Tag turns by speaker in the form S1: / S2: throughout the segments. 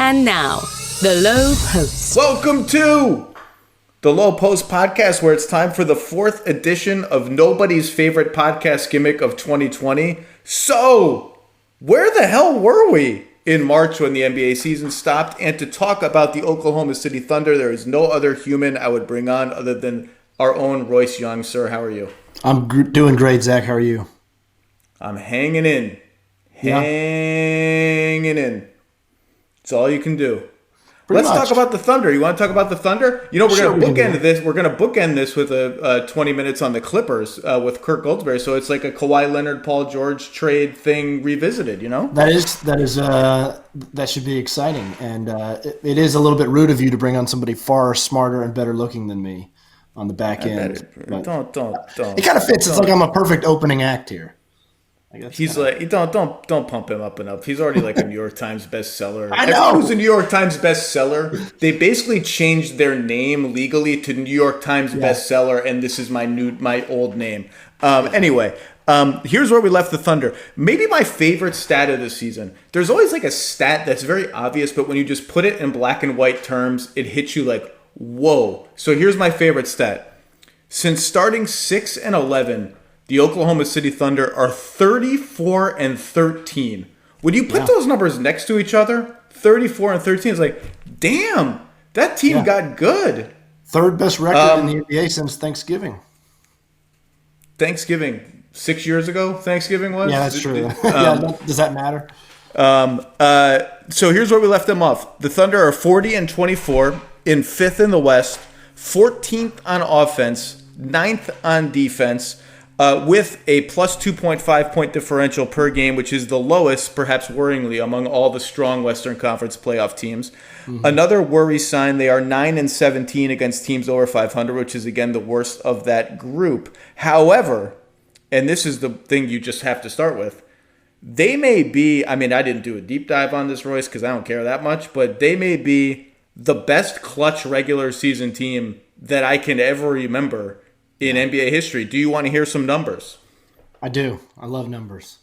S1: And now, the Lowe Post.
S2: Welcome to the Lowe Post podcast, where it's time for the 4th edition of nobody's favorite podcast gimmick of 2020. So, where the hell were we in March when the NBA season stopped? And to talk about the Oklahoma City Thunder, there is no other human I would bring on other than our own Royce Young. Sir, how are you?
S3: I'm doing great, Zach. How are you?
S2: I'm hanging in. Hanging in. It's all you can do. Let's talk about the Thunder. You want to talk about the Thunder? You know, we're going to bookend this. We're going to bookend this with a 20 minutes on the Clippers with Kirk Goldsberry. So it's like a Kawhi Leonard, Paul George trade thing revisited. You know,
S3: that should be exciting, and it is a little bit rude of you to bring on somebody far smarter and better looking than me on the back end.
S2: Don't.
S3: It kind of fits. It's like I'm a perfect opening act here.
S2: He's like, don't pump him up enough. He's already like a New York Times bestseller.
S3: I know.
S2: Everyone who's a New York Times bestseller, they basically changed their name legally to New York Times bestseller, and this is my old name. Anyway, here's where we left the Thunder. Maybe my favorite stat of the season. There's always like a stat that's very obvious, but when you just put it in black and white terms, it hits you like, whoa. So here's my favorite stat. Since starting 6-11, the Oklahoma City Thunder are 34-13. When you put those numbers next to each other, 34-13 is like, damn, that team got good.
S3: Third best record in the NBA since Thanksgiving.
S2: 6 years ago, Thanksgiving was?
S3: Yeah, that's true. Does that matter?
S2: So here's where we left them off. The Thunder are 40-24 in 5th in the West, 14th on offense, 9th on defense, with a plus 2.5 point differential per game, which is the lowest, perhaps worryingly, among all the strong Western Conference playoff teams. Mm-hmm. Another worry sign, they are 9-17 against teams over 500, which is, again, the worst of that group. However, and this is the thing you just have to start with, they may be, I mean, I didn't do a deep dive on this, Royce, because I don't care that much, but they may be the best clutch regular season team that I can ever remember in NBA history. Do you want to hear some numbers?
S3: I do. I love numbers.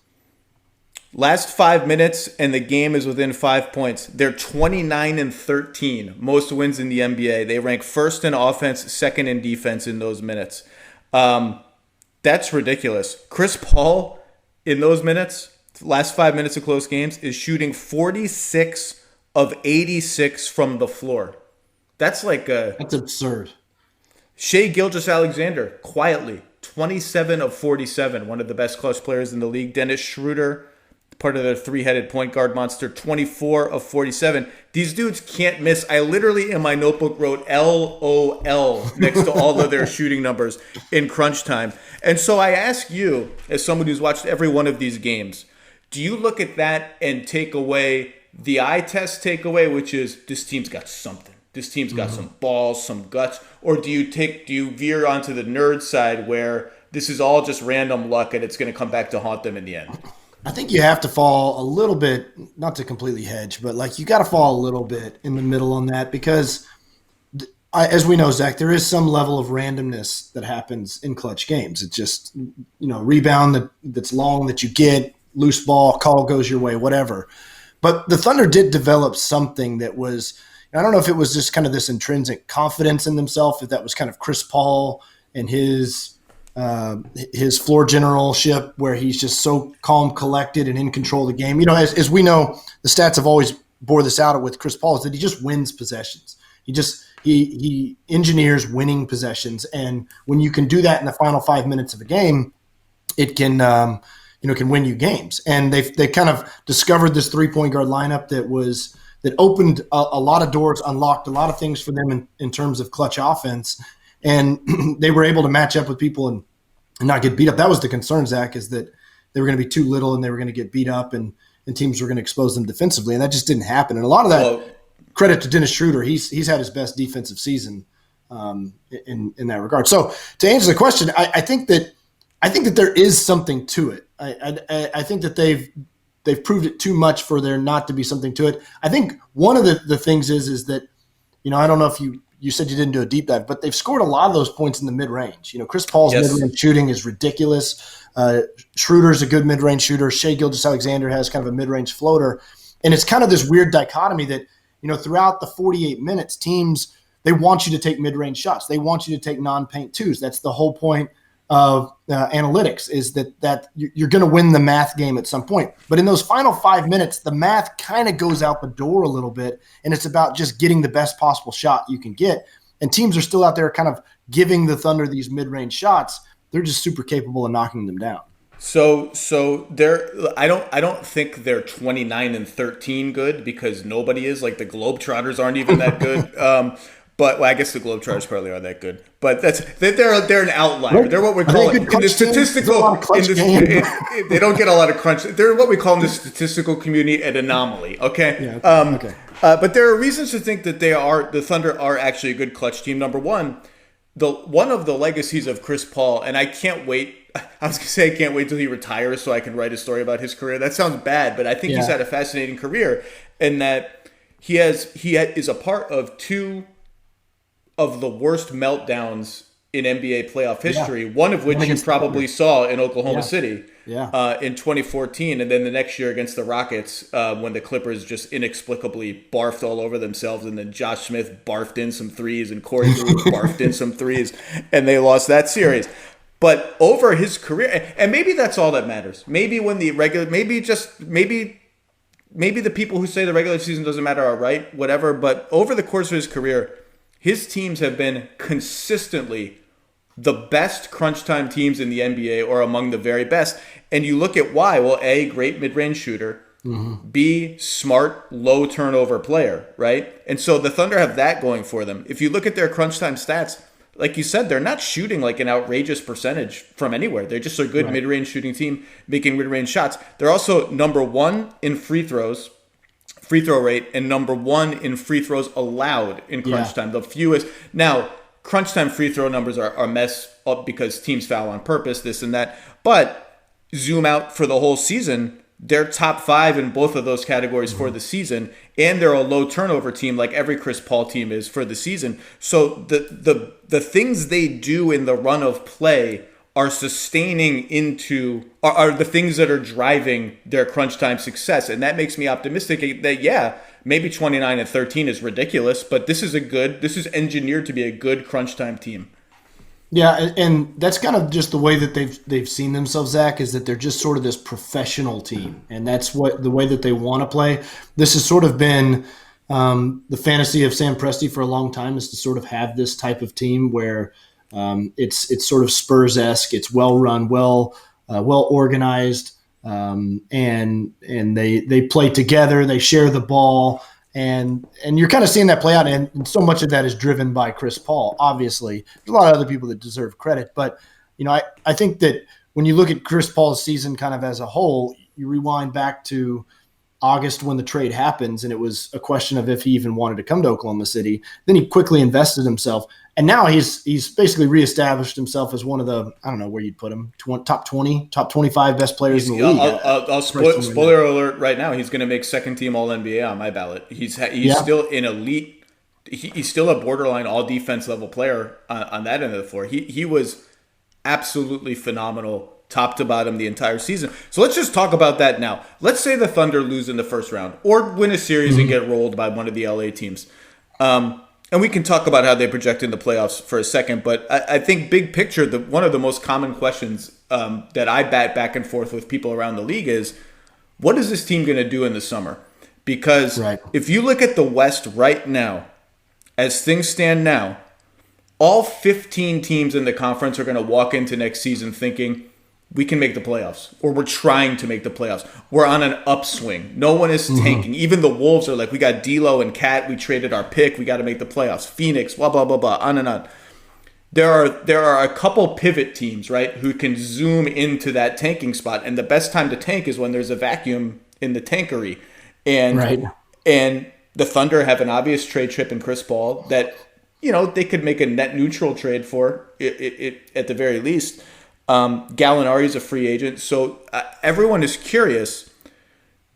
S2: Last 5 minutes, and the game is within 5 points. They're 29-13, most wins in the NBA. They rank first in offense, second in defense in those minutes. That's ridiculous. Chris Paul, in those minutes, last 5 minutes of close games, is shooting 46 of 86 from the floor. That's
S3: absurd.
S2: Shai Gilgeous-Alexander, quietly, 27 of 47, one of the best clutch players in the league. Dennis Schroeder, part of their three-headed point guard monster, 24 of 47. These dudes can't miss. I literally, in my notebook, wrote LOL next to all of their shooting numbers in crunch time. And so I ask you, as someone who's watched every one of these games, do you look at that and take away the eye test takeaway, which is this team's got something? This team's got some balls, some guts, or do you veer onto the nerd side where this is all just random luck and it's going to come back to haunt them in the end?
S3: I think you have to fall a little bit, not to completely hedge, but like you got to fall a little bit in the middle on that because, as we know, Zach, there is some level of randomness that happens in clutch games. It's just, rebound that's long that you get, loose ball, call goes your way, whatever. But the Thunder did develop something that was – I don't know if it was just kind of this intrinsic confidence in themselves, if that was kind of Chris Paul and his floor generalship where he's just so calm, collected, and in control of the game. As we know, the stats have always bore this out with Chris Paul is that he just wins possessions. He engineers winning possessions, and when you can do that in the final 5 minutes of a game, it can can win you games. And they kind of discovered this 3-point guard lineup that opened a lot of doors, unlocked a lot of things for them in terms of clutch offense. And they were able to match up with people and not get beat up. That was the concern, Zach, is that they were going to be too little and they were going to get beat up and teams were going to expose them defensively. And that just didn't happen. And a lot of that credit to Dennis Schroeder. He's had his best defensive season in that regard. So to answer the question, I think that there is something to it. I think that they've proved it too much for there not to be something to it. I think one of the things is that, I don't know if you said you didn't do a deep dive, but they've scored a lot of those points in the mid-range. Chris Paul's mid-range shooting is ridiculous. Schroeder's a good mid-range shooter. Shai Gilgeous-Alexander has kind of a mid-range floater. And it's kind of this weird dichotomy that throughout the 48 minutes, teams, they want you to take mid-range shots. They want you to take non-paint twos. That's the whole point of analytics, is that you're going to win the math game at some point. But in those final 5 minutes, the math kind of goes out the door a little bit, and it's about just getting the best possible shot you can get. And teams are still out there kind of giving the Thunder these mid-range shots. They're just super capable of knocking them down.
S2: So I don't think they're 29-13 good, because nobody is. Like, the Globetrotters aren't even that good. But I guess the Globetrotters probably are that good. But they're an outlier. They're what we call in the statistical. They don't get a lot of crunch. They're what we call in the statistical community an anomaly. Okay. Yeah, okay. But there are reasons to think that the Thunder are actually a good clutch team. Number one, one of the legacies of Chris Paul, and I can't wait. I was going to say I can't wait till he retires so I can write a story about his career. That sounds bad, but I think he's had a fascinating career, in that he is a part of two of the worst meltdowns in NBA playoff history, one of which you probably saw in Oklahoma City in 2014, and then the next year against the Rockets, when the Clippers just inexplicably barfed all over themselves, and then Josh Smith barfed in some threes and Corey Brewer barfed in some threes, and they lost that series. But over his career, and maybe that's all that matters. Maybe when maybe the people who say the regular season doesn't matter are right, whatever. But over the course of his career, his teams have been consistently the best crunch time teams in the NBA, or among the very best. And you look at why. Well, A, great mid-range shooter. Mm-hmm. B, smart, low turnover player, right? And so the Thunder have that going for them. If you look at their crunch time stats, like you said, they're not shooting like an outrageous percentage from anywhere. They're just a good mid-range shooting team making mid-range shots. They're also number one in free throw rate, and number one in free throws allowed in crunch time. The fewest. Now, crunch time free throw numbers are messed up because teams foul on purpose, this and that. But zoom out for the whole season, they're top five in both of those categories for the season, and they're a low turnover team like every Chris Paul team is for the season. So the things they do in the run of play are sustaining are the things that are driving their crunch time success. And that makes me optimistic that, maybe 29-13 is ridiculous, but this is engineered to be a good crunch time team.
S3: Yeah, and that's kind of just the way that they've seen themselves, Zach, is that they're just sort of this professional team, and that's the way that they want to play. This has sort of been the fantasy of Sam Presti for a long time, is to sort of have this type of team where it's sort of Spurs-esque, it's well run, well organized, and they play together, they share the ball. And you're kind of seeing that play out, and so much of that is driven by Chris Paul. Obviously, there's a lot of other people that deserve credit, but I think that when you look at Chris Paul's season kind of as a whole, you rewind back to August when the trade happens, and it was a question of if he even wanted to come to Oklahoma City. Then he quickly invested himself, and now he's basically reestablished himself as one of the, I don't know where you'd put him, top 20, top 25 best players in the league.
S2: I'll spoiler alert right now. He's going to make second team All NBA on my ballot. He's still an elite. He's still a borderline all defense level player on that end of the floor. He was absolutely phenomenal, top to bottom, the entire season. So let's just talk about that now. Let's say the Thunder lose in the first round or win a series and get rolled by one of the LA teams. And we can talk about how they project in the playoffs for a second, but I think big picture, one of the most common questions that I bat back and forth with people around the league is, what is this team going to do in the summer? Because if you look at the West right now, as things stand now, all 15 teams in the conference are going to walk into next season thinking, we can make the playoffs, or we're trying to make the playoffs. We're on an upswing. No one is tanking. Even the Wolves are like, we got D'Lo and Cat. We traded our pick. We got to make the playoffs. Phoenix, blah, blah, blah, blah, on and on. There are a couple pivot teams, right, who can zoom into that tanking spot. And the best time to tank is when there's a vacuum in the tankery. And the Thunder have an obvious trade chip in Chris Paul that, they could make a net neutral trade for it at the very least. Gallinari is a free agent. So everyone is curious,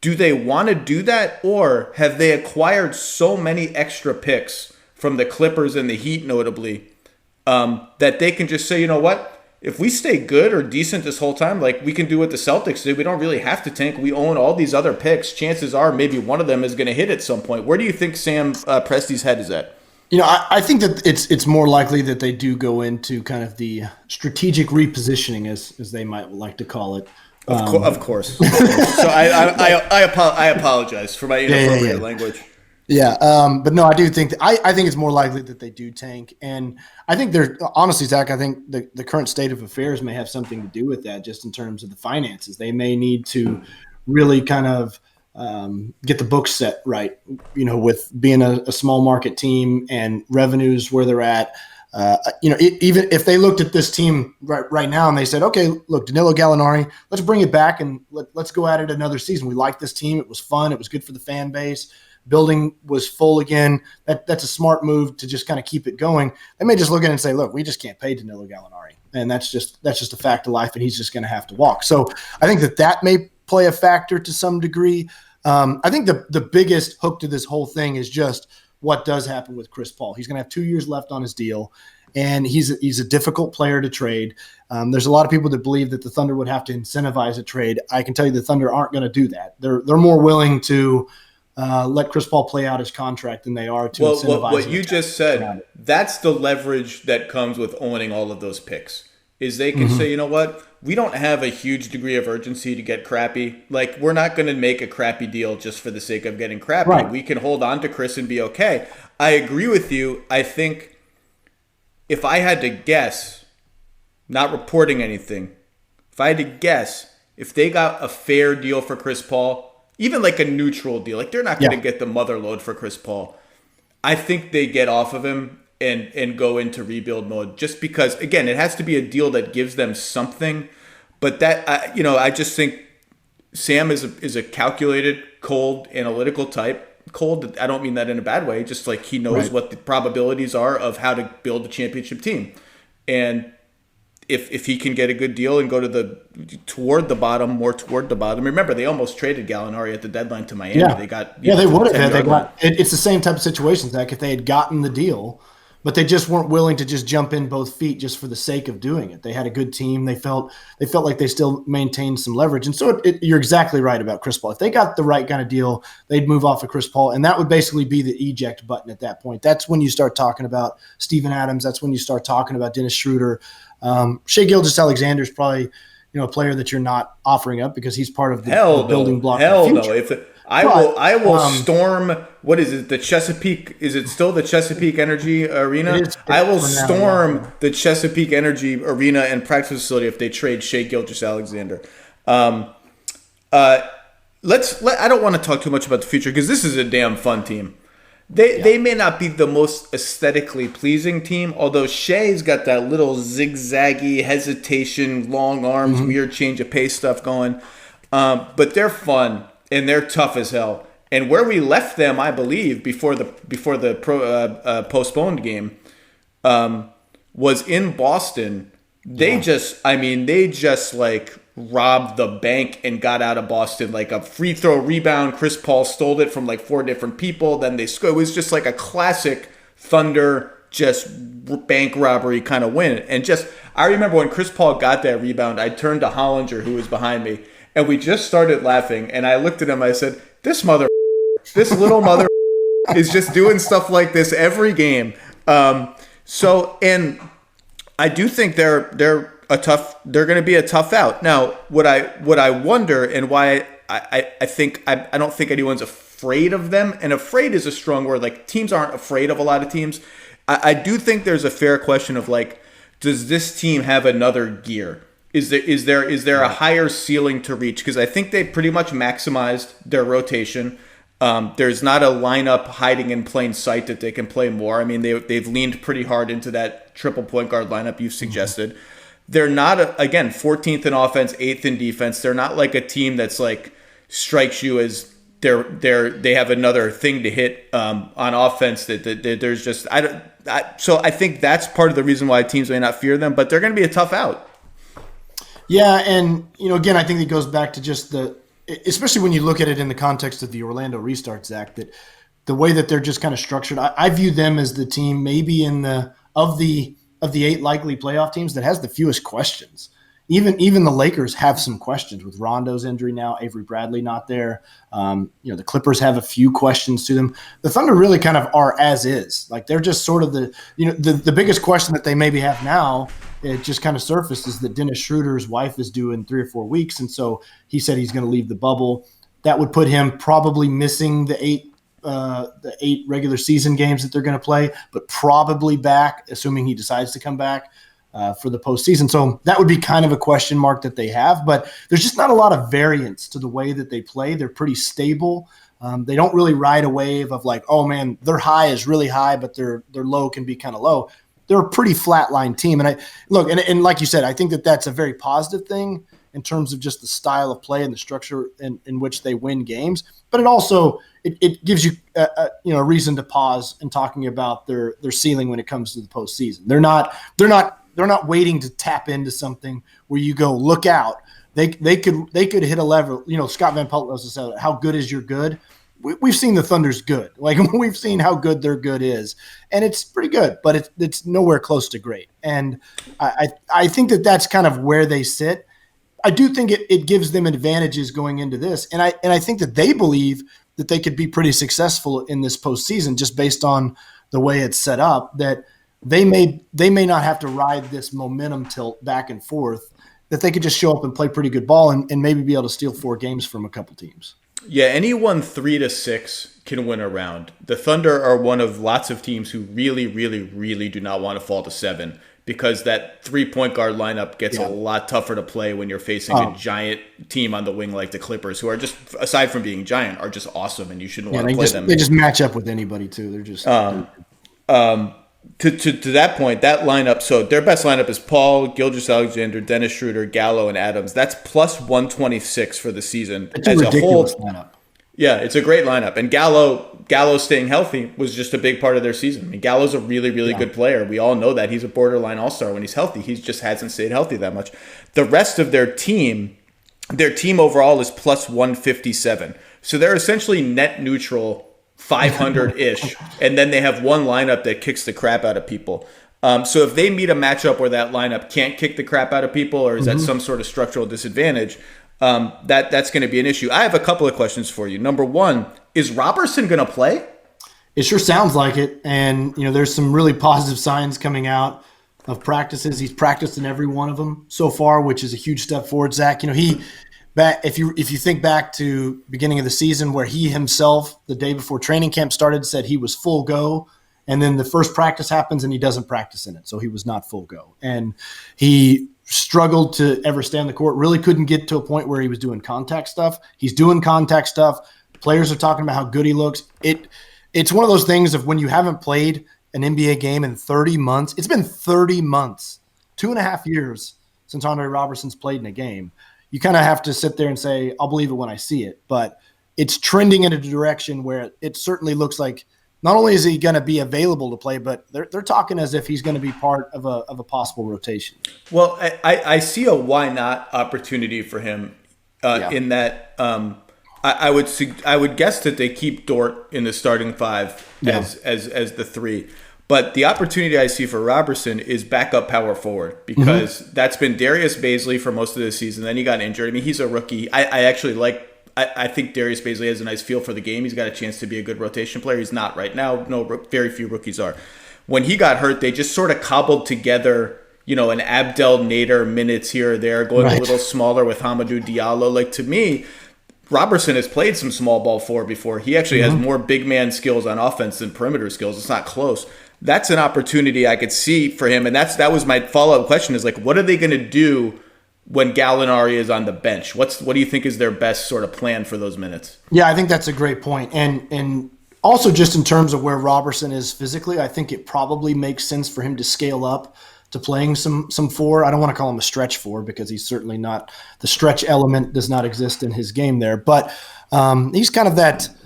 S2: do they want to do that, or have they acquired so many extra picks from the Clippers and the Heat notably that they can just say, you know what, if we stay good or decent this whole time, like we can do what the Celtics did, we don't really have to tank. We own all these other picks. Chances are maybe one of them is going to hit at some point. Where do you think Sam Presti's head is at?
S3: I think that it's more likely that they do go into kind of the strategic repositioning, as they might like to call it.
S2: Of course. So I apologize for my inappropriate language.
S3: Yeah, but no, I do think I think it's more likely that they do tank, and I think honestly, Zach, I think the current state of affairs may have something to do with that, just in terms of the finances. They may need to really kind of get the books set right, with being a small market team and revenues where they're at. Even if they looked at this team right now and they said, okay, look, Danilo Gallinari, let's bring it back and let's go at it another season. We like this team. It was fun. It was good for the fan base. Building was full again. That's a smart move to just kind of keep it going. They may just look at it and say, look, we just can't pay Danilo Gallinari. And that's just a fact of life, and he's just going to have to walk. So I think that may play a factor to some degree. I think the biggest hook to this whole thing is just what does happen with Chris Paul. He's going to have 2 years left on his deal, and he's a difficult player to trade. There's a lot of people that believe that the Thunder would have to incentivize a trade. I can tell you the Thunder aren't going to do that. They're more willing to let Chris Paul play out his contract than they are to incentivize.
S2: What you just said, that's the leverage that comes with owning all of those picks, is they can say, you know what? We don't have a huge degree of urgency to get crappy. Like, we're not going to make a crappy deal just for the sake of getting crappy. Right. We can hold on to Chris and be okay. I agree with you. I think if I had to guess, not reporting anything, if I had to guess, if they got a fair deal for Chris Paul, even like a neutral deal, like they're not going to get the mother load for Chris Paul, I think they get off of him and go into rebuild mode, just because, again, it has to be a deal that gives them something. But that, I just think Sam is a calculated, cold, analytical type. Cold, I don't mean that in a bad way, just like he knows what the probabilities are of how to build a championship team. And if he can get a good deal and go toward the bottom. Remember, they almost traded Gallinari at the deadline to Miami.
S3: Yeah.
S2: They got
S3: they would have. It's the same type of situation, Zach. If they had gotten the deal, but they just weren't willing to just jump in both feet just for the sake of doing it. They had a good team. They felt like they still maintained some leverage. And so you're exactly right about Chris Paul. If they got the right kind of deal, they'd move off of Chris Paul, and that would basically be the eject button at that point. That's when you start talking about Steven Adams. That's when you start talking about Dennis Schroeder. Shai Gilgeous-Alexander is probably a player that you're not offering up because he's part of the building block.
S2: Hell no! I will storm. What is it? The Chesapeake? Is it still the Chesapeake Energy Arena? I will storm the Chesapeake Energy Arena and practice facility if they trade Shai Gilgeous-Alexander. I don't want to talk too much about the future because this is a damn fun team. They may not be the most aesthetically pleasing team, although Shai's got that little zigzaggy hesitation, long arms, weird change of pace stuff going. But they're fun and they're tough as hell. And where we left them, I believe, before the postponed game, was in Boston. They just like robbed the bank and got out of Boston, like a free throw rebound. Chris Paul stole it from like 4 different people. Then they scored. It was just like a classic Thunder just bank robbery kind of win. And I remember when Chris Paul got that rebound, I turned to Hollinger, who was behind me, and we just started laughing. And I looked at him. I said, this little mother is just doing stuff like this every game. And I do think they're going to be a tough out. Now, what I wonder and why I don't think anyone's afraid of them, and afraid is a strong word. Like, teams aren't afraid of a lot of teams. I do think there's a fair question of like, does this team have another gear? Is there a higher ceiling to reach? Because I think they pretty much maximized their rotation. There's not a lineup hiding in plain sight that they can play more. I mean, they've leaned pretty hard into that triple point guard lineup you've suggested. They're not, again, 14th in offense, 8th in defense. They're not like a team that's like strikes you as they have another thing to hit on offense that there's just so I think that's part of the reason why teams may not fear them, but they're going to be a tough out.
S3: Yeah, and again, I think it goes back to just especially when you look at it in the context of the Orlando restart, Zach, that the way that they're just kind of structured, I view them as the team maybe of the of the 8 likely playoff teams that has the fewest questions. Even the Lakers have some questions with Rondo's injury now, Avery Bradley not there. The Clippers have a few questions to them. The Thunder really kind of are as is. Like they're just sort of the biggest question that they maybe have now, it just kind of surfaced, is that Dennis Schroeder's wife is due in 3 or 4 weeks. And so he said he's going to leave the bubble. That would put him probably missing the 8 regular season games that they're going to play, but probably back, assuming he decides to come back for the postseason. So that would be kind of a question mark that they have, but there's just not a lot of variance to the way that they play. They're pretty stable. They don't really ride a wave of like, oh man, their high is really high, but their low can be kind of low. They're a pretty flatline team. And and like you said, I think that that's a very positive thing in terms of just the style of play and the structure in which they win games. But it also it gives you a reason to pause in talking about their ceiling when it comes to the postseason. They're not waiting to tap into something where you go, look out. They could hit a level. Scott Van Pelt also said, how good is your good? We've seen the Thunder's good. Like we've seen how good their good is, and it's pretty good, but it's nowhere close to great. And I think that that's kind of where they sit. I do think it gives them advantages going into this, and I think that they believe that they could be pretty successful in this postseason just based on the way it's set up. That they may not have to ride this momentum tilt back and forth. That they could just show up and play pretty good ball and maybe be able to steal 4 games from a couple teams.
S2: Yeah, anyone 3 to 6 can win a round. The Thunder are one of lots of teams who really, really, really do not want to fall to 7 because that 3-point guard lineup gets a lot tougher to play when you're facing a giant team on the wing like the Clippers, who are just, aside from being giant, are just awesome, and you shouldn't want to play them.
S3: They just match up with anybody too. They're just
S2: To that point, that lineup, so their best lineup is Paul, Gilgeous-Alexander, Dennis Schroeder, Gallo, and Adams. That's plus 126 for the season.
S3: It's a ridiculous lineup.
S2: Yeah, it's a great lineup. And Gallo staying healthy was just a big part of their season. I mean, Gallo's a really, really good player. We all know that. He's a borderline all-star when he's healthy. He just hasn't stayed healthy that much. The rest of their team overall is plus 157. So they're essentially net neutral 500-ish, and then they have one lineup that kicks the crap out of people. So if they meet a matchup where that lineup can't kick the crap out of people or is at some sort of structural disadvantage, that's going to be an issue. I have a couple of questions for you. Number one, is Robertson going to play?
S3: It sure sounds like it, and there's some really positive signs coming out of practices. He's practiced in every one of them so far, which is a huge step forward. Zach, if you think back to beginning of the season where he himself, the day before training camp started, said he was full go, and then the first practice happens and he doesn't practice in it, so he was not full go. And he struggled to ever stay on the court, really couldn't get to a point where he was doing contact stuff. He's doing contact stuff. Players are talking about how good he looks. It's one of those things of when you haven't played an NBA game in 30 months. It's been 30 months, 2.5 years since Andre Robertson's played in a game. You kind of have to sit there and say, I'll believe it when I see it. But it's trending in a direction where it certainly looks like not only is he going to be available to play, but they're talking as if he's going to be part of a possible rotation.
S2: Well, I see a why not opportunity for him in that I would guess that they keep Dort in the starting 5 as the 3. But the opportunity I see for Robertson is backup power forward because that's been Darius Bazley for most of the season. Then he got injured. I mean, he's a rookie. I think Darius Bazley has a nice feel for the game. He's got a chance to be a good rotation player. He's not right now. No, very few rookies are. When he got hurt, they just sort of cobbled together, an Abdel Nader minutes here or there, going a little smaller with Hamidou Diallo. Like, to me, Robertson has played some small ball 4 before. He actually has more big man skills on offense than perimeter skills. It's not close. That's an opportunity I could see for him. And that was my follow-up question is, like, what are they going to do when Gallinari is on the bench? What do you think is their best sort of plan for those minutes?
S3: Yeah, I think that's a great point. And also just in terms of where Robertson is physically, I think it probably makes sense for him to scale up to playing some 4. I don't want to call him a stretch 4 because he's certainly not – the stretch element does not exist in his game there. But he's kind of that –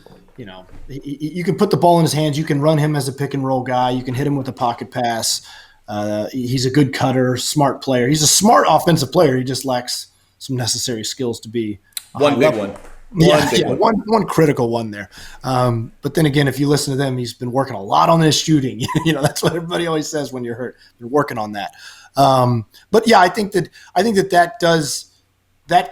S3: you can put the ball in his hands. You can run him as a pick and roll guy. You can hit him with a pocket pass. He's a good cutter, smart player. He's a smart offensive player. He just lacks some necessary skills to be
S2: one big one.
S3: One critical one there. But then again, if you listen to them, he's been working a lot on his shooting. That's what everybody always says when you're hurt. They're working on that. But yeah, I think that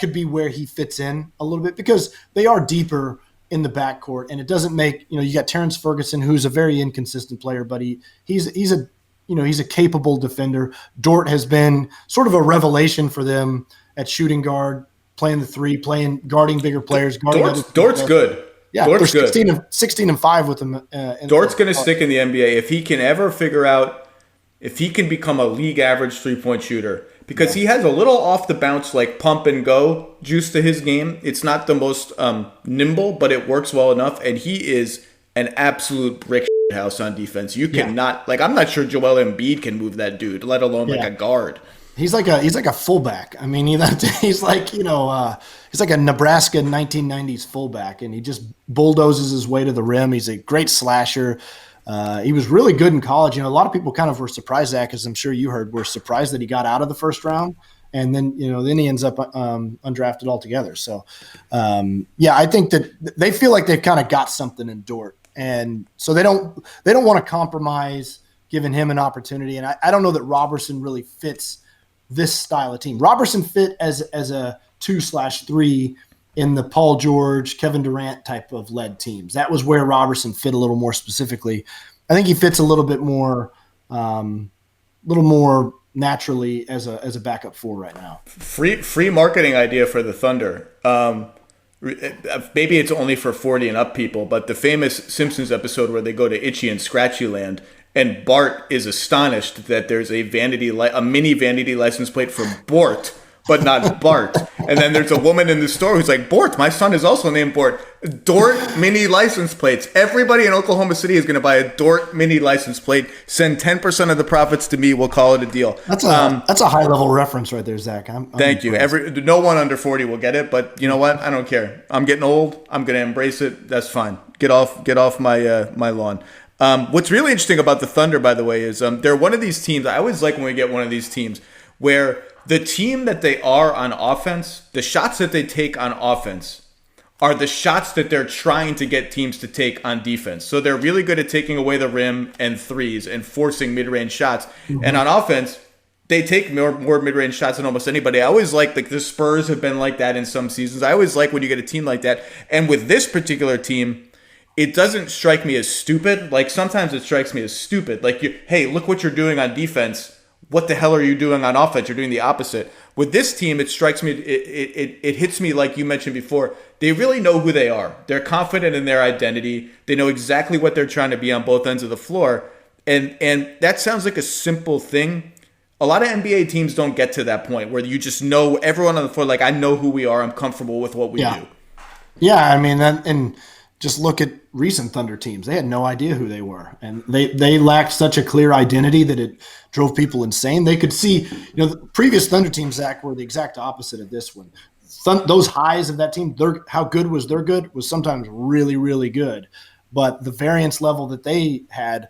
S3: could be where he fits in a little bit because they are deeper in the backcourt, and it doesn't make you got Terrence Ferguson, who's a very inconsistent player, but he's a capable defender. Dort has been sort of a revelation for them at shooting guard, playing the three, guarding bigger players.
S2: Dort's good.
S3: Yeah,
S2: Dort's
S3: they're 16-5 with him.
S2: Dort's going to stick in the NBA if he can ever figure out if he can become a league average 3-point shooter. Because he has a little off the bounce, like pump and go juice to his game. It's not the most nimble, but it works well enough. And he is an absolute brick house on defense. You cannot I'm not sure Joel Embiid can move that dude, let alone like a guard.
S3: He's like a fullback. I mean, he's like he's like a Nebraska 1990s fullback, and he just bulldozes his way to the rim. He's a great slasher. He was really good in college. A lot of people kind of were surprised, Zach, as I'm sure you heard, were surprised that he got out of the first round, and then he ends up undrafted altogether. So, I think that they feel like they've kind of got something in Dort, and so they don't want to compromise giving him an opportunity. And I don't know that Robertson really fits this style of team. Robertson fit as a 2/3 in the Paul George, Kevin Durant type of led teams. That was where Robertson fit a little more specifically. I think he fits a little bit more, naturally as a backup 4 right now.
S2: Free marketing idea for the Thunder. Maybe it's only for 40 and up people, but the famous Simpsons episode where they go to Itchy and Scratchy Land, and Bart is astonished that there's a mini vanity license plate for Bort, but not Bart. And then there's a woman in the store who's like, Bort, my son is also named Bort. Dort mini license plates. Everybody in Oklahoma City is going to buy a Dort mini license plate. Send 10% of the profits to me. We'll call it a deal.
S3: That's a high level reference right there, Zach.
S2: Thank you. No one under 40 will get it, but you know what? I don't care. I'm getting old. I'm going to embrace it. That's fine. Get off my lawn. What's really interesting about the Thunder, by the way, is they're one of these teams. I always like when we get one of these teams where the team that they are on offense, the shots that they take on offense are the shots that they're trying to get teams to take on defense. So they're really good at taking away the rim and threes and forcing mid-range shots. Mm-hmm. And on offense, they take more mid-range shots than almost anybody. I always like the Spurs have been like that in some seasons. I always like when you get a team like that. And with this particular team, it doesn't strike me as stupid. Like sometimes it strikes me as stupid. Like, hey, look what you're doing on defense. What the hell are you doing on offense? You're doing the opposite. With this team, it strikes me, it hits me like you mentioned before. They really know who they are. They're confident in their identity. They know exactly what they're trying to be on both ends of the floor. And that sounds like a simple thing. A lot of NBA teams don't get to that point where you just know everyone on the floor, like, I know who we are. I'm comfortable with what we do.
S3: Yeah, I mean, and just look at recent Thunder teams. They had no idea who they were. And they lacked such a clear identity that it drove people insane. They could see, the previous Thunder teams, Zach, were the exact opposite of this one. Those highs of that team, how good was their good was sometimes really, really good. But the variance level that they had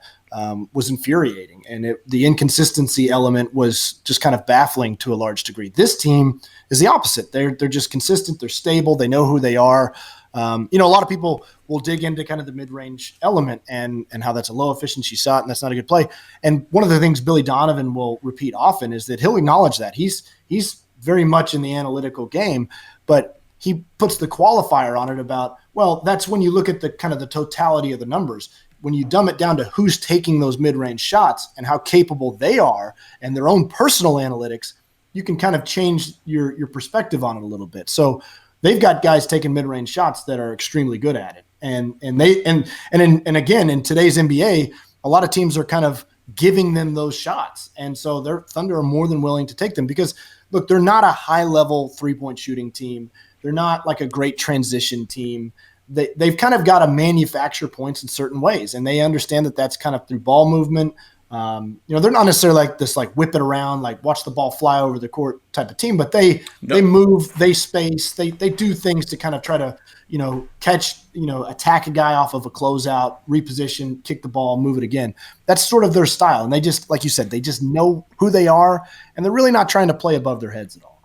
S3: was infuriating. And the inconsistency element was just kind of baffling to a large degree. This team is the opposite. They're just consistent. They're stable. They know who they are. A lot of people will dig into kind of the mid-range element and how that's a low efficiency shot and that's not a good play. And one of the things Billy Donovan will repeat often is that he'll acknowledge that he's very much in the analytical game, but he puts the qualifier on it about, well, that's when you look at the kind of the totality of the numbers. When you dumb it down to who's taking those mid-range shots and how capable they are and their own personal analytics, you can kind of change your perspective on it a little bit. So they've got guys taking mid-range shots that are extremely good at it. And again, in today's NBA, a lot of teams are kind of giving them those shots. And so their Thunder are more than willing to take them because, look, they're not a high-level three-point shooting team. They're not like a great transition team. They've kind of got to manufacture points in certain ways, and they understand that that's kind of through ball movement. They're not necessarily like this, like whip it around, like watch the ball fly over the court type of team, but they move, they space, they do things to kind of try to, catch, attack a guy off of a closeout, reposition, kick the ball, move it again. That's sort of their style. And they just, like you said, they just know who they are, and they're really not trying to play above their heads at all.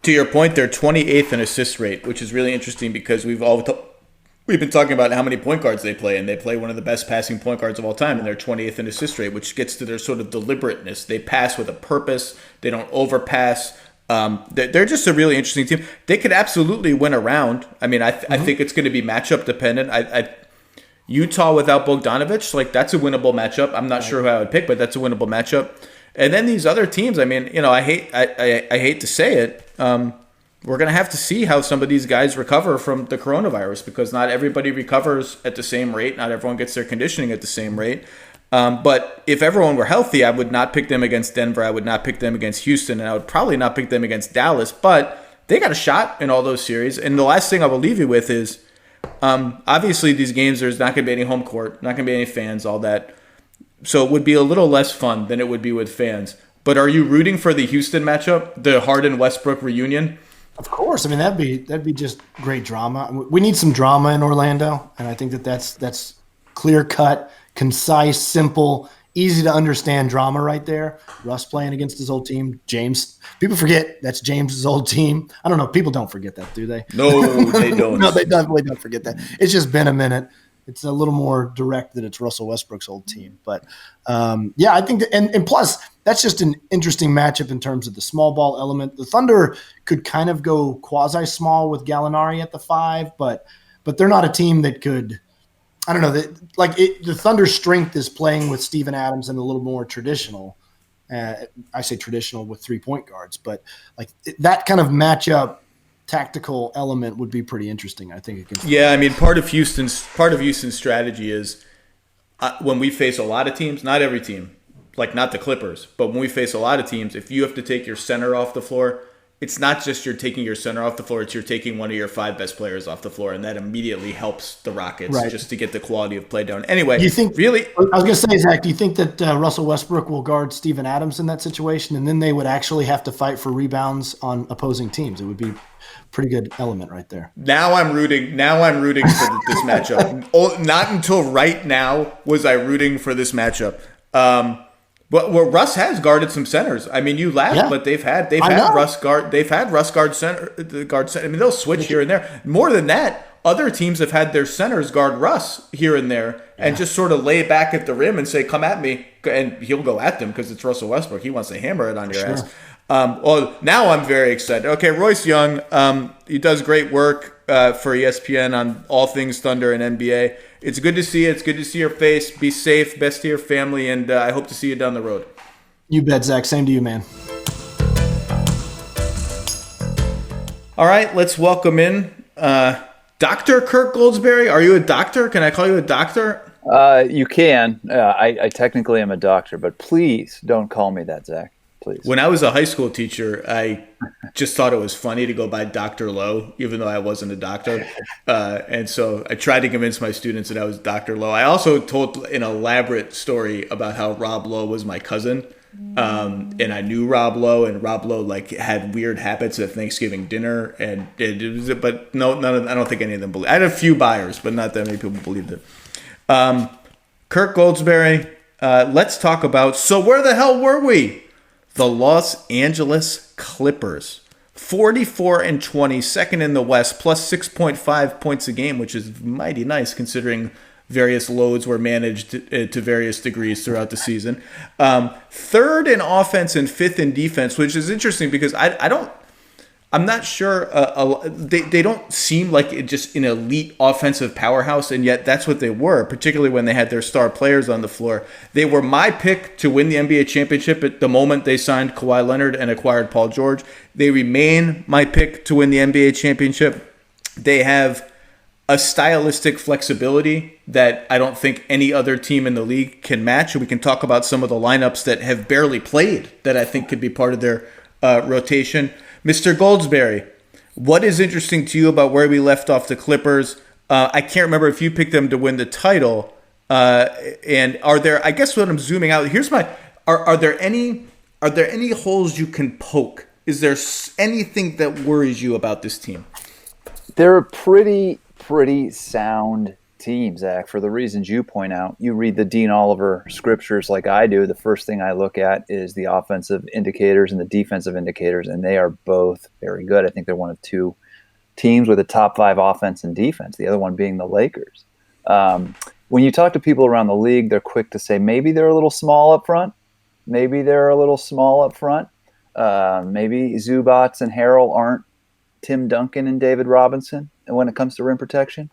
S2: To your point, they're 28th in assist rate, which is really interesting because we've been talking about how many point guards they play, and they play one of the best passing point guards of all time, and they're 28th in assist rate, which gets to their sort of deliberateness. They pass with a purpose. They don't overpass. They're just a really interesting team. They could absolutely win a round. I mean, I think it's going to be matchup dependent. Utah without Bogdanovich, like that's a winnable matchup. I'm not sure who I would pick, but that's a winnable matchup. And then these other teams, I mean, you know, I hate to say it. We're going to have to see how some of these guys recover from the coronavirus because not everybody recovers at the same rate. Not everyone gets their conditioning at the same rate. But if everyone were healthy, I would not pick them against Denver. I would not pick them against Houston. And I would probably not pick them against Dallas. But they got a shot in all those series. And the last thing I will leave you with is, obviously these games, there's not going to be any home court, not going to be any fans, all that. So it would be a little less fun than it would be with fans. But are you rooting for the Houston matchup, the Harden-Westbrook reunion?
S3: Of course. I mean, that'd be just great drama. We need some drama in Orlando, and I think that's clear-cut, concise, simple, easy to understand drama right there. Russ playing against his old team. James. People forget that's James's old team. I don't know. People don't forget that, do they?
S2: No, they don't.
S3: No, they definitely don't forget that. It's just been a minute. It's a little more direct that it's Russell Westbrook's old team. But, yeah, I think – and plus, that's just an interesting matchup in terms of the small ball element. The Thunder could kind of go quasi-small with Gallinari at the 5, but they're not a team that could – I don't know. The Thunder's strength is playing with Steven Adams and a little more traditional. I say traditional with 3-point guards. But, like, that kind of matchup – tactical element would be pretty interesting, I think.
S2: Yeah, I mean, part of Houston's strategy is when we face a lot of teams, not every team, like not the Clippers, but when we face a lot of teams, if you have to take your center off the floor, it's not just you're taking your center off the floor, it's you're taking one of your 5 best players off the floor, and that immediately helps the Rockets just to get the quality of play down. Anyway,
S3: do you think,
S2: really?
S3: I was going to say, Zach, do you think that Russell Westbrook will guard Steven Adams in that situation, and then they would actually have to fight for rebounds on opposing teams? It would be pretty good element right there.
S2: Now I'm rooting for this matchup. Not until right now was I rooting for this matchup. But Russ has guarded some centers. I mean, you laugh, but they've had Russ guard center. I mean, they'll switch here and there. More than that, other teams have had their centers guard Russ here and there and just sort of lay back at the rim and say, "Come at me," and he'll go at them because it's Russell Westbrook. He wants to hammer it on your ass. Well, now I'm very excited. Okay, Royce Young, he does great work for ESPN on all things Thunder and NBA. It's good to see you. It's good to see your face. Be safe. Best to your family, and I hope to see you down the road.
S3: You bet, Zach. Same to you, man.
S2: All right, let's welcome in Dr. Kirk Goldsberry. Are you a doctor? Can I call you a doctor?
S4: You can. I technically am a doctor, but please don't call me that, Zach. Please.
S2: When I was a high school teacher, I just thought it was funny to go by Dr. Lowe, even though I wasn't a doctor. And so I tried to convince my students that I was Dr. Lowe. I also told an elaborate story about how Rob Lowe was my cousin. And I knew Rob Lowe, and Rob Lowe like had weird habits at Thanksgiving dinner. And but no, I don't think any of them believed. I had a few buyers, but not that many people believed it. Kirk Goldsberry, let's talk about, so where the hell were we? The Los Angeles Clippers, 44-20, second in the West, plus 6.5 points a game, which is mighty nice considering various loads were managed to various degrees throughout the season. Third in offense and fifth in defense, which is interesting because I'm not sure. They don't seem like just an elite offensive powerhouse, and yet that's what they were, particularly when they had their star players on the floor. They were my pick to win the NBA championship at the moment they signed Kawhi Leonard and acquired Paul George. They remain my pick to win the NBA championship. They have a stylistic flexibility that I don't think any other team in the league can match. We can talk about some of the lineups that have barely played that I think could be part of their rotation. Mr. Goldsberry, what is interesting to you about where we left off the Clippers? I can't remember if you picked them to win the title. And are there, I guess what I'm zooming out, here's my, are there any holes you can poke? Is there anything that worries you about this team?
S4: They're a pretty sound team, Zach, for the reasons you point out. You read the Dean Oliver scriptures like I do. The first thing I look at is the offensive indicators and the defensive indicators, and they are both very good. I think they're one of two teams with a top 5 offense and defense, the other one being the Lakers. When you talk to people around the league, they're quick to say maybe they're a little small up front. Maybe Zubats and Harrell aren't Tim Duncan and David Robinson when it comes to rim protection.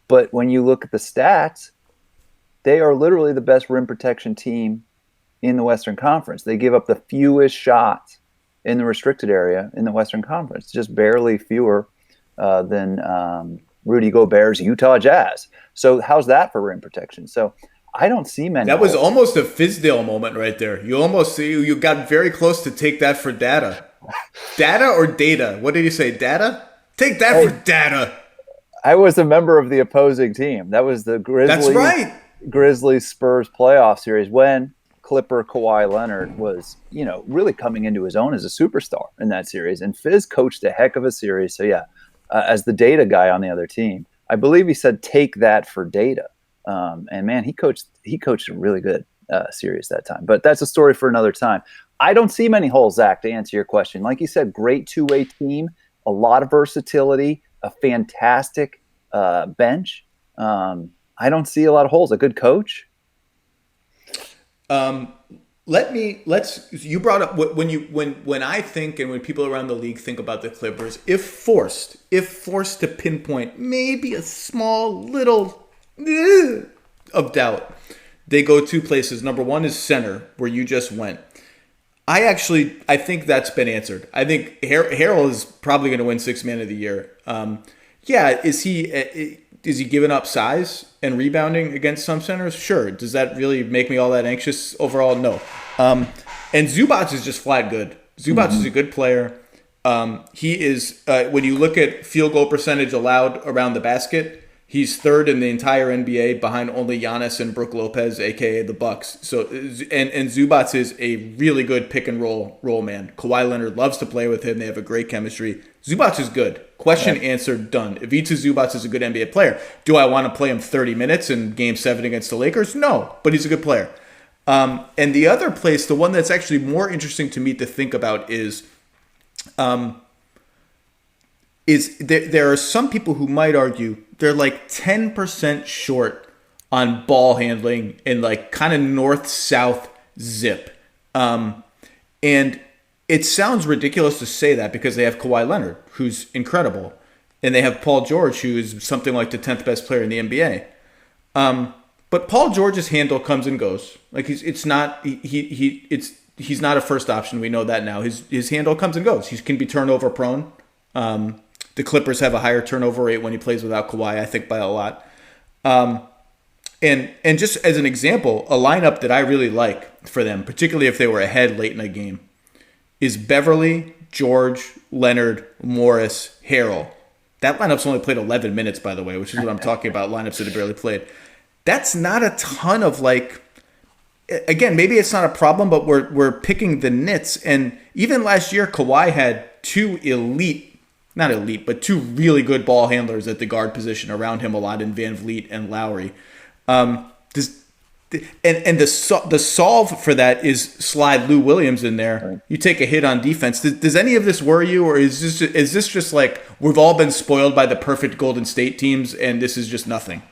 S4: But when you look at the stats, they are literally the best rim protection team in the Western Conference. They give up the fewest shots in the restricted area in the Western Conference, just barely fewer than Rudy Gobert's Utah Jazz. So how's that for rim protection? So I don't see many.
S2: That was almost a Fizdale moment right there. You got very close to take that for data. Data or data? What did you say? Data? Take that for data.
S4: I was a member of the opposing team. That was the Grizzlies Spurs playoff series when Clipper Kawhi Leonard was, really coming into his own as a superstar in that series. And Fizz coached a heck of a series. So yeah, as the data guy on the other team, I believe he said take that for data. And man, he coached a really good series that time. But that's a story for another time. I don't see many holes, Zach, to answer your question. Like you said, great two-way team, a lot of versatility, a fantastic bench. I don't see a lot of holes. A good coach.
S2: You brought up when I think and when people around the league think about the Clippers, if forced to pinpoint maybe a small little of doubt, they go 2 places. Number 1 is center, where you just went. I think that's been answered. I think Harrell is probably going to win 6th Man of the Year. Is he giving up size and rebounding against some centers? Sure. Does that really make me all that anxious overall? No. And Zubats is just flat good. Zubats is a good player. He is, when you look at field goal percentage allowed around the basket, he's 3rd in the entire NBA behind only Giannis and Brook Lopez, aka the Bucks. So, and Zubats is a really good pick and roll man. Kawhi Leonard loves to play with him. They have a great chemistry. Zubats is good. Question answered, done. Ivica Zubats is a good NBA player. Do I want to play him 30 minutes in Game 7 against the Lakers? No, but he's a good player. And the other place, the one that's actually more interesting to me to think about is there are some people who might argue they're like 10% short on ball handling in like kind of north-south zip. And it sounds ridiculous to say that because they have Kawhi Leonard, who's incredible. And they have Paul George, who is something like the 10th best player in the NBA. But Paul George's handle comes and goes. Like he's not a first option. We know that now. His handle comes and goes. He can be turnover prone. The Clippers have a higher turnover rate when he plays without Kawhi, I think, by a lot. And just as an example, a lineup that I really like for them, particularly if they were ahead late in a game, is Beverly, George, Leonard, Morris, Harrell. That lineup's only played 11 minutes, by the way, which is what I'm talking about, lineups that have barely played. That's not a ton of again, maybe it's not a problem, but we're picking the nits. And even last year, Kawhi had 2 not elite, but 2 really good ball handlers at the guard position around him a lot in Van Vliet and Lowry. The solve for that is slide Lou Williams in there. Right. You take a hit on defense. Does any of this worry you, or is this just like we've all been spoiled by the perfect Golden State teams and this is just nothing?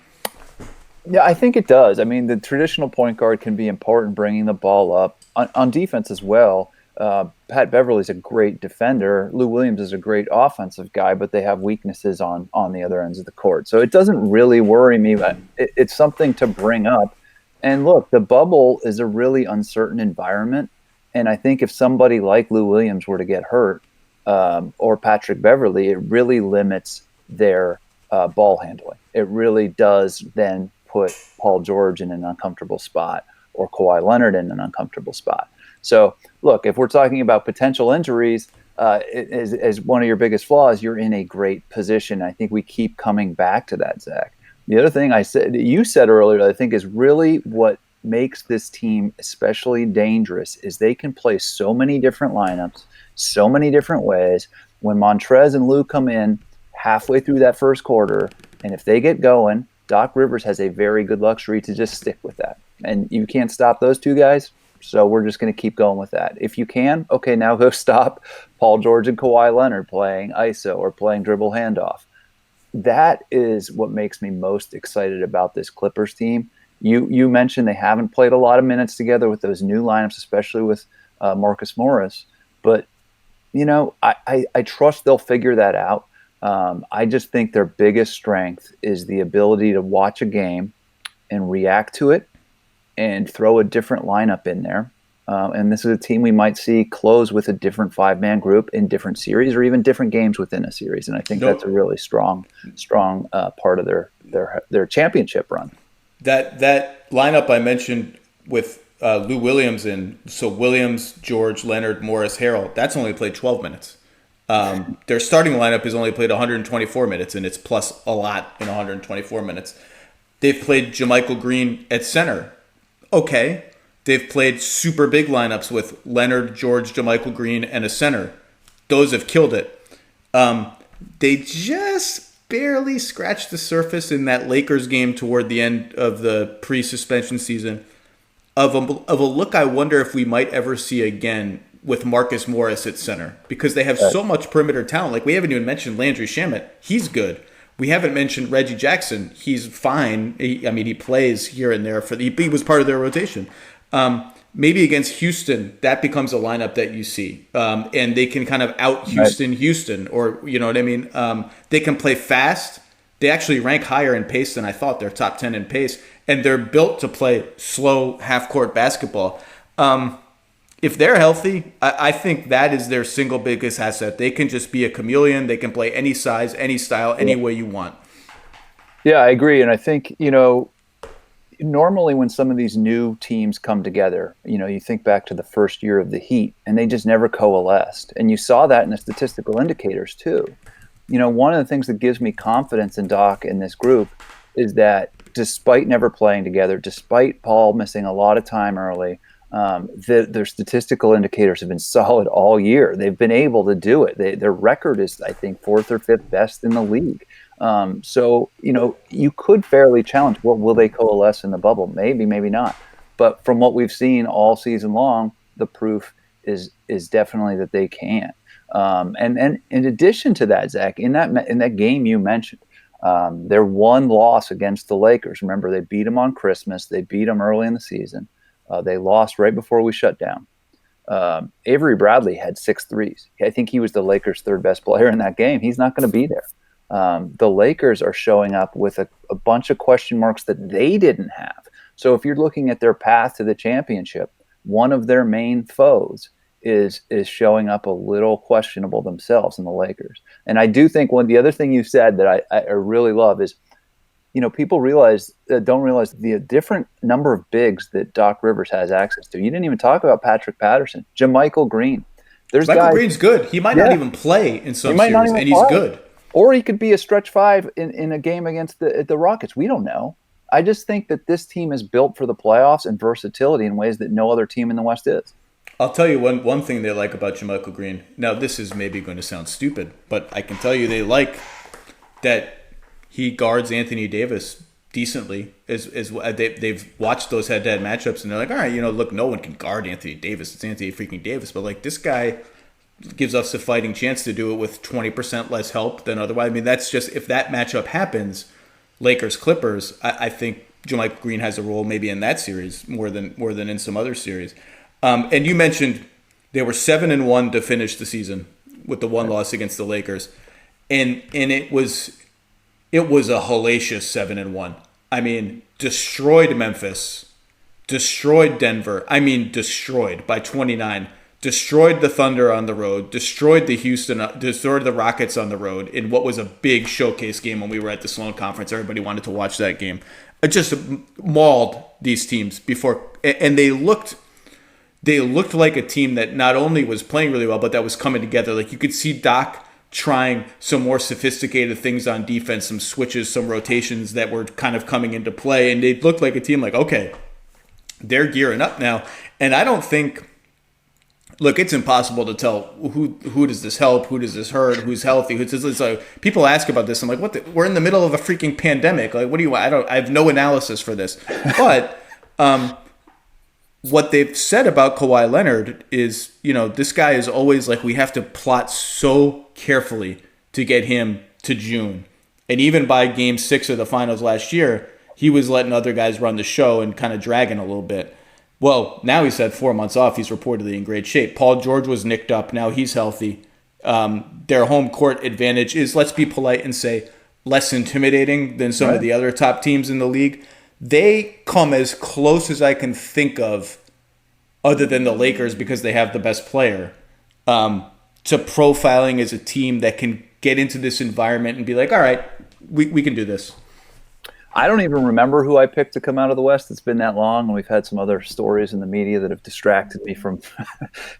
S4: Yeah, I think it does. I mean, the traditional point guard can be important bringing the ball up. On defense as well, Pat Beverly's a great defender. Lou Williams is a great offensive guy, but they have weaknesses on the other ends of the court. So it doesn't really worry me, but it's something to bring up. And look, the bubble is a really uncertain environment. And I think if somebody like Lou Williams were to get hurt, or Patrick Beverly, it really limits their ball handling. It really does then put Paul George in an uncomfortable spot or Kawhi Leonard in an uncomfortable spot. So, look, if we're talking about potential injuries, as one of your biggest flaws, you're in a great position. I think we keep coming back to that, Zach. The other thing you said earlier, I think is really what makes this team especially dangerous is they can play so many different lineups, so many different ways. When Montrez and Lou come in halfway through that first quarter, and if they get going, Doc Rivers has a very good luxury to just stick with that. And you can't stop those two guys, so we're just going to keep going with that. If you can, okay, now go stop Paul George and Kawhi Leonard playing ISO or playing dribble handoff. That is what makes me most excited about this Clippers team. You mentioned they haven't played a lot of minutes together with those new lineups, especially with Marcus Morris. But, I trust they'll figure that out. I just think their biggest strength is the ability to watch a game and react to it and throw a different lineup in there. And this is a team we might see close with a different 5-man group in different series or even different games within a series. And I think that's a really strong part of their championship run.
S2: That lineup I mentioned with Lou Williams so Williams, George, Leonard, Morris, Harrell, that's only played 12 minutes. Their starting lineup has only played 124 minutes, and it's plus a lot in 124 minutes. They've played JaMychal Green at center. Okay. They've played super big lineups with Leonard, George, JaMychal Green, and a center. Those have killed it. They just barely scratched the surface in that Lakers game toward the end of the pre-suspension season of a look I wonder if we might ever see again with Marcus Morris at center, because they have so much perimeter talent. Like, we haven't even mentioned Landry Shamet. He's good. We haven't mentioned Reggie Jackson. He's fine. He plays here and there. He was part of their rotation. Maybe against Houston, that becomes a lineup that you see. And they can kind of out Houston, or, you know what I mean? They can play fast. They actually rank higher in pace than I thought. They're top 10 in pace. And they're built to play slow half-court basketball. If they're healthy, I think that is their single biggest asset. They can just be a chameleon. They can play any size, any style, any way you want.
S4: Yeah, I agree. And I think, normally when some of these new teams come together, you think back to the first year of the Heat, and they just never coalesced. And you saw that in the statistical indicators too. One of the things that gives me confidence in Doc and this group is that despite never playing together, despite Paul missing a lot of time early, their statistical indicators have been solid all year. They've been able to do it. Their record is, I think, 4th or 5th best in the league. So, you could fairly challenge, well, will they coalesce in the bubble? Maybe, maybe not. But from what we've seen all season long, the proof is definitely that they can. And in addition to that, Zach, in that game you mentioned, their one loss against the Lakers, remember, they beat them on Christmas. They beat them early in the season. They lost right before we shut down. Avery Bradley had 6 threes. I think he was the Lakers' 3rd best player in that game. He's not going to be there. The Lakers are showing up with a bunch of question marks that they didn't have. So if you're looking at their path to the championship, one of their main foes is showing up a little questionable themselves in the Lakers. And I do think the other thing you said that I really love is, people don't realize the different number of bigs that Doc Rivers has access to. You didn't even talk about Patrick Patterson, JaMychal Green.
S2: JaMychal Green's good. He might not even play in some series, and he's good.
S4: Or he could be a stretch 5 in a game against the Rockets. We don't know. I just think that this team is built for the playoffs and versatility in ways that no other team in the West is.
S2: I'll tell you one thing they like about JaMychal Green. Now, this is maybe going to sound stupid, but I can tell you they like that he guards Anthony Davis decently. They've watched those head-to-head matchups, and they're like, all right, look, no one can guard Anthony Davis. It's Anthony freaking Davis. But, this guy gives us a fighting chance to do it with 20% less help than otherwise. That's just, if that matchup happens, Lakers-Clippers, I think JaMychal Green has a role maybe in that series more than in some other series. And you mentioned they were 7-1 to finish the season with the one loss against the Lakers. And it was a hellacious 7-1. Destroyed Memphis, destroyed Denver. Destroyed by 29. Destroyed the Thunder on the road, destroyed the Rockets on the road in what was a big showcase game when we were at the Sloan Conference. Everybody wanted to watch that game. It just mauled these teams before, and they looked like a team that not only was playing really well, but that was coming together. You could see Doc trying some more sophisticated things on defense, some switches, some rotations that were kind of coming into play, and they looked like a team okay, they're gearing up now. And I don't think look, it's impossible to tell who does this help, who does this hurt, who's healthy, who's this. It's like, people ask about this. I'm like, we're in the middle of a freaking pandemic. Like, what do you? I have no analysis for this. But what they've said about Kawhi Leonard is, this guy is always like, we have to plot so carefully to get him to June. And even by game 6 of the finals last year, he was letting other guys run the show and kind of dragging a little bit. Well, now he's had 4 months off. He's reportedly in great shape. Paul George was nicked up. Now he's healthy. Their home court advantage is, let's be polite and say, less intimidating than some of the other top teams in the league. They come as close as I can think of, other than the Lakers because they have the best player, to profiling as a team that can get into this environment and be like, all right, we can do this.
S4: I don't even remember who I picked to come out of the West. It's been that long, and we've had some other stories in the media that have distracted me from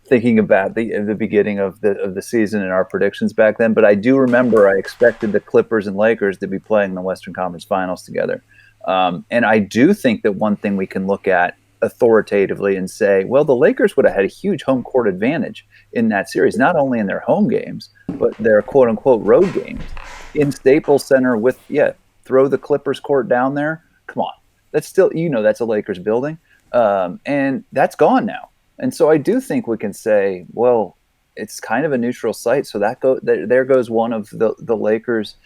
S4: thinking about the beginning of the season and our predictions back then. But I do remember I expected the Clippers and Lakers to be playing in the Western Conference Finals together. And I do think that one thing we can look at authoritatively and say, well, the Lakers would have had a huge home court advantage in that series, not only in their home games, but their quote unquote road games in Staples Center with, throw the Clippers court down there. Come on. That's still, that's a Lakers building. And that's gone now. And so I do think we can say, well, it's kind of a neutral site. So there goes one of the Lakers'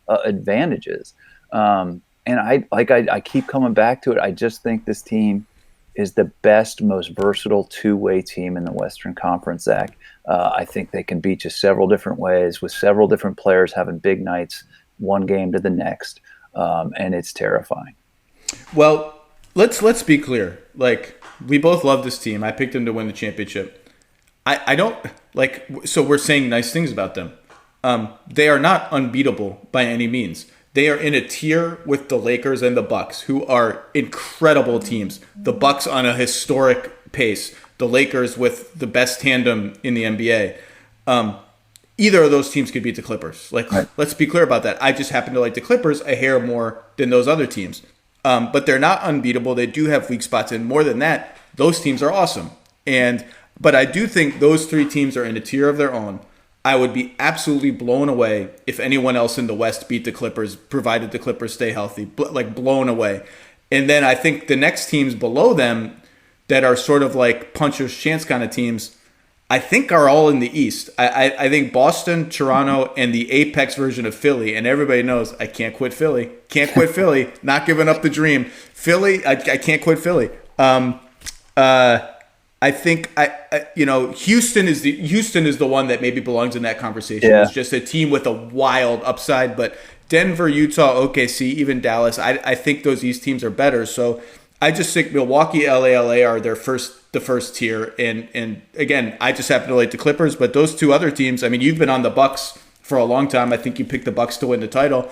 S4: advantages. And I keep coming back to it. I just think this team is the best, most versatile two-way team in the Western Conference, Zach. I think they can beat you several different ways with several different players having big nights, one game to the next, and it's terrifying.
S2: Well, let's be clear. Like, we both love this team. I picked them to win the championship. I don't like. So we're saying nice things about them. They are not unbeatable by any means. They are in a tier with the Lakers and the Bucks, who are incredible teams. The Bucks on a historic pace. The Lakers with the best tandem in the NBA. Either of those teams could beat the Clippers. Let's be clear about that. I just happen to like the Clippers a hair more than those other teams. But they're not unbeatable. They do have weak spots. And more than that, those teams are awesome. But I do think those three teams are in a tier of their own. I would be absolutely blown away if anyone else in the West beat the Clippers, provided the Clippers stay healthy, blown away. And then I think the next teams below them that are sort of like puncher's chance kind of teams, I think are all in the East. I think Boston, Toronto, and the apex version of Philly, and everybody knows I can't quit Philly. Can't quit Philly. Not giving up the dream. Philly, I can't quit Philly. I think Houston is the one that maybe belongs in that conversation.
S4: Yeah.
S2: It's just a team with a wild upside, but Denver, Utah, OKC, even Dallas, I think those East teams are better. So I just think Milwaukee, LA are the first tier, and again, I just happen to like the Clippers, but those two other teams. I mean, you've been on the Bucks for a long time. I think you picked the Bucks to win the title.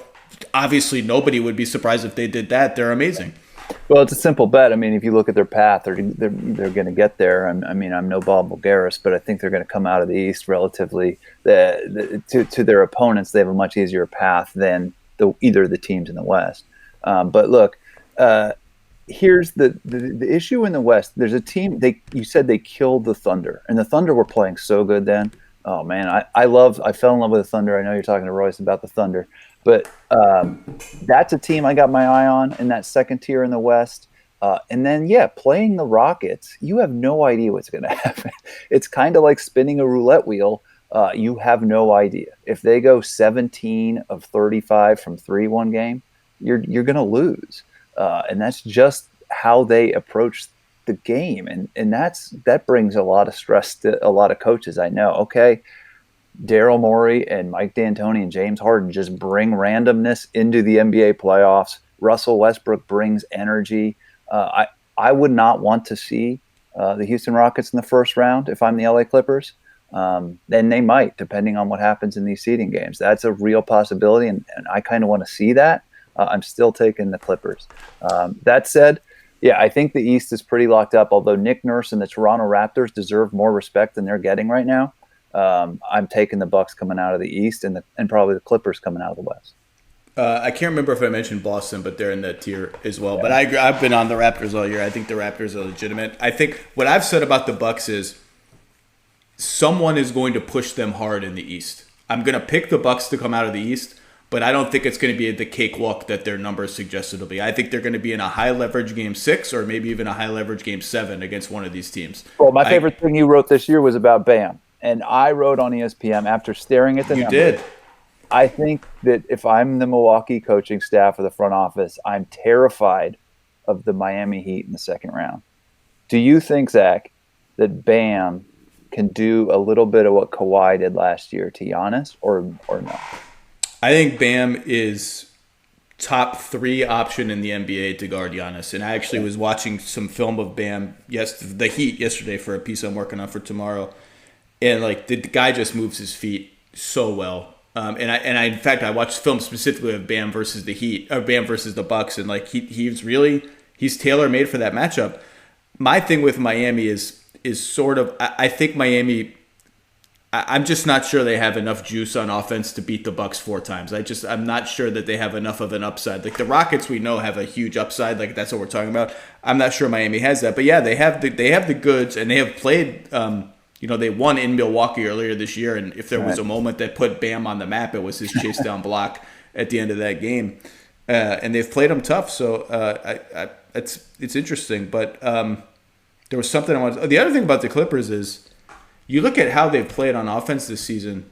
S2: Obviously, nobody would be surprised if they did that. They're amazing.
S4: Well, it's a simple bet. I mean, if you look at their path, they're going to get there. I'm no Bob Bulgaris, but I think they're going to come out of the East relatively to their opponents. They have a much easier path than either of the teams in the West. But look, here's the issue in the West. There's a team. You said they killed the Thunder, and the Thunder were playing so good then. Oh man, I fell in love with the Thunder. I know you're talking to Royce about the Thunder. But that's a team I got my eye on in that second tier in the West. And then, playing the Rockets, you have no idea what's going to happen. It's kind of like spinning a roulette wheel. You have no idea. If they go 17 of 35 from 3 one game, you're going to lose. And that's just how they approach the game. And that brings a lot of stress to a lot of coaches I know. Okay, Daryl Morey and Mike D'Antoni and James Harden just bring randomness into the NBA playoffs. Russell Westbrook brings energy. I would not want to see the Houston Rockets in the first round if I'm the LA Clippers. Then they might, depending on what happens in these seeding games. That's a real possibility, and I kind of want to see that. I'm still taking the Clippers. That said, I think the East is pretty locked up, although Nick Nurse and the Toronto Raptors deserve more respect than they're getting right now. I'm taking the Bucks coming out of the East and probably the Clippers coming out of the West.
S2: I can't remember if I mentioned Boston, but they're in that tier as well. Yeah. But I agree. I've been on the Raptors all year. I think the Raptors are legitimate. I think what I've said about the Bucks is someone is going to push them hard in the East. I'm going to pick the Bucks to come out of the East, but I don't think it's going to be the cakewalk that their numbers suggest it'll be. I think they're going to be in a high leverage game 6 or maybe even a high leverage game 7 against one of these teams.
S4: Well, my favorite thing you wrote this year was about Bam. And I wrote on ESPN after staring at the numbers.
S2: You did.
S4: I think that if I'm the Milwaukee coaching staff or the front office, I'm terrified of the Miami Heat in the second round. Do you think, Zach, that Bam can do a little bit of what Kawhi did last year to Giannis or no?
S2: I think Bam is top 3 option in the NBA to guard Giannis. And I actually was watching some film of Bam, the Heat yesterday for a piece I'm working on for tomorrow. And like the guy just moves his feet so well. And I in fact I watched film specifically of Bam versus the Heat or Bam versus the Bucks, and like he's tailor made for that matchup. My thing with Miami is sort of I think Miami. I'm just not sure they have enough juice on offense to beat the Bucks 4 times. I'm not sure that they have enough of an upside. Like the Rockets, we know have a huge upside. Like that's what we're talking about. I'm not sure Miami has that, but yeah, they have the goods, and they have played. They won in Milwaukee earlier this year, and if there was a moment that put Bam on the map, it was his chase down block at the end of that game. And they've played him tough, so it's interesting. But there was something I wanted. The other thing about the Clippers is you look at how they've played on offense this season.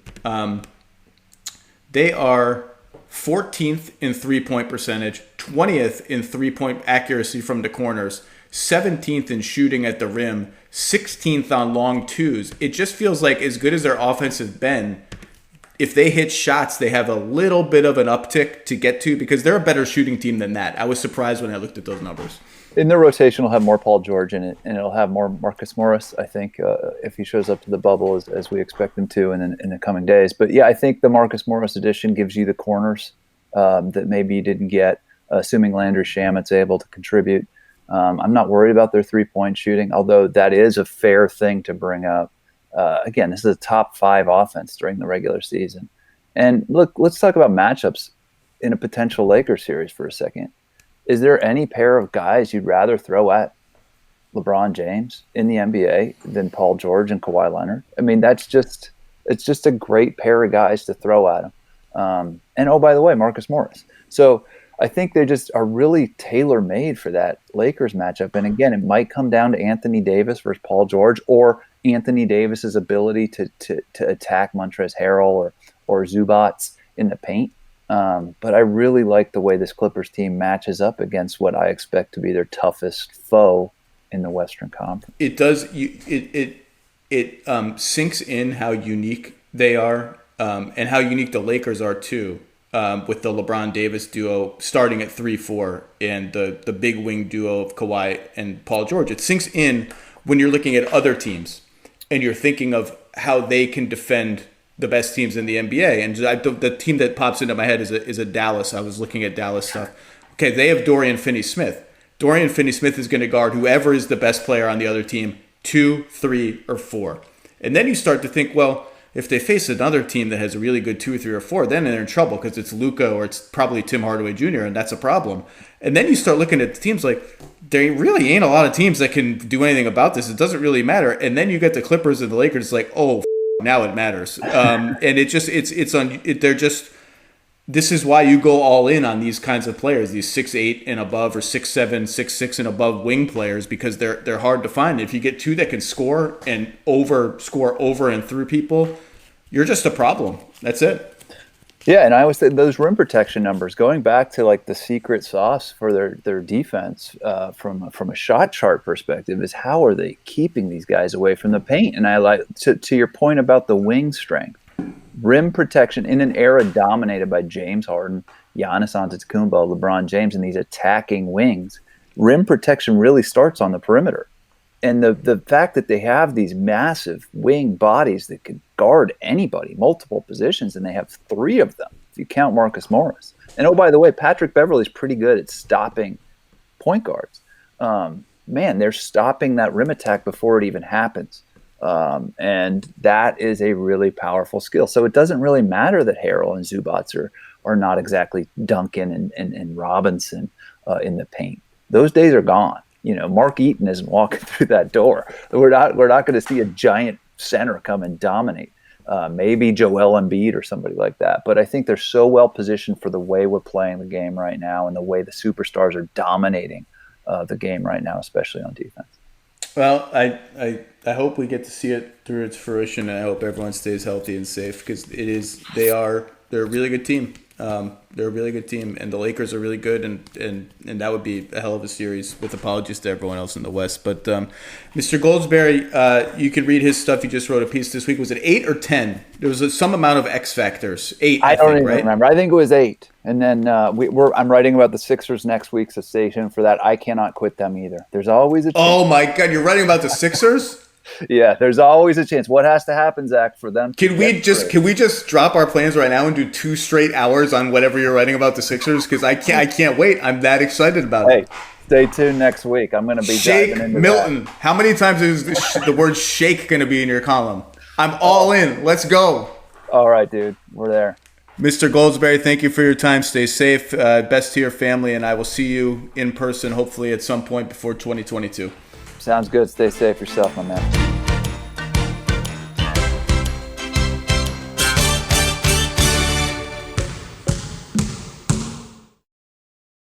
S2: They are 14th in 3-point percentage, 20th in 3-point accuracy from the corners, 17th in shooting at the rim, 16th on long twos. It just feels like as good as their offense has been, if they hit shots, they have a little bit of an uptick to get to because they're a better shooting team than that. I was surprised when I looked at those numbers.
S4: In their rotation, will have more Paul George in it, and it'll have more Marcus Morris, I think, if he shows up to the bubble as we expect him to in the coming days. But, yeah, I think the Marcus Morris addition gives you the corners that maybe you didn't get, assuming Landry Shamit's able to contribute. I'm not worried about their 3-point shooting, although that is a fair thing to bring up. Again, this is a top 5 offense during the regular season. And, look, let's talk about matchups in a potential Lakers series for a second. Is there any pair of guys you'd rather throw at LeBron James in the NBA than Paul George and Kawhi Leonard? I mean, it's just a great pair of guys to throw at him. And, oh, by the way, Marcus Morris. So I think they just are really tailor-made for that Lakers matchup. And, again, it might come down to Anthony Davis versus Paul George or Anthony Davis's ability to attack Montrezl Harrell or Zubats in the paint. But I really like the way this Clippers team matches up against what I expect to be their toughest foe in the Western Conference.
S2: It does. It sinks in how unique they are and how unique the Lakers are too, with the LeBron Davis duo starting at 3-4 and the big wing duo of Kawhi and Paul George. It sinks in when you're looking at other teams and you're thinking of how they can defend the best teams in the NBA. And the team that pops into my head is a Dallas. I was looking at Dallas stuff. Okay, they have Dorian Finney-Smith. Dorian Finney-Smith is going to guard whoever is the best player on the other team, 2, 3, or 4. And then you start to think, well, if they face another team that has a really good 2, 3, or 4, then they're in trouble because it's Luka or it's probably Tim Hardaway Jr., and that's a problem. And then you start looking at the teams like, there really ain't a lot of teams that can do anything about this. It doesn't really matter. And then you get the Clippers and the Lakers, it's like, oh, now it matters. And this is why you go all in on these kinds of players, these 6'8" and above or 6'7", 6'6" and above wing players, because they're hard to find. If you get 2 that can score and score over and through people, you're just a problem. That's it.
S4: Yeah, and I always think those rim protection numbers, going back to like the secret sauce for their defense from a shot chart perspective, is how are they keeping these guys away from the paint? And I like to your point about the wing strength, rim protection in an era dominated by James Harden, Giannis Antetokounmpo, LeBron James, and these attacking wings. Rim protection really starts on the perimeter. And the fact that they have these massive wing bodies that could guard anybody, multiple positions, and they have 3 of them, if you count Marcus Morris. And, oh, by the way, Patrick Beverley's pretty good at stopping point guards. Man, they're stopping that rim attack before it even happens. And that is a really powerful skill. So it doesn't really matter that Harrell and Zubats are not exactly Duncan and Robinson in the paint. Those days are gone. You know, Mark Eaton isn't walking through that door. We're not going to see a giant center come and dominate. Maybe Joel Embiid or somebody like that. But I think they're so well positioned for the way we're playing the game right now and the way the superstars are dominating the game right now, especially on defense.
S2: Well, I hope we get to see it through its fruition, and I hope everyone stays healthy and safe because they're a really good team. They're a really good team, and the Lakers are really good, and that would be a hell of a series. With apologies to everyone else in the West, but Mr. Goldsberry, you can read his stuff. He just wrote a piece this week. Was it 8 or 10? There was some amount of X factors. 8.
S4: I don't
S2: think,
S4: even
S2: right?
S4: remember. I think it was 8. And then I'm writing about the Sixers next week, so stay tuned for that. I cannot quit them either. There's always a chance.
S2: Oh my God, you're writing about the Sixers?
S4: Yeah, there's always a chance. What has to happen, Zach, for them?
S2: Can we just drop our plans right now and do 2 straight hours on whatever you're writing about the Sixers? Because I can't wait. I'm that excited about it.
S4: Hey, stay tuned next week. I'm going to be
S2: Shake
S4: diving into
S2: Milton.
S4: that.
S2: How many times is the word shake going to be in your column? I'm all in. Let's go.
S4: All right, dude. We're there.
S2: Mr. Goldsberry, thank you for your time. Stay safe. Best to your family, and I will see you in person hopefully at some point before 2022.
S4: Sounds good. Stay safe yourself, my man.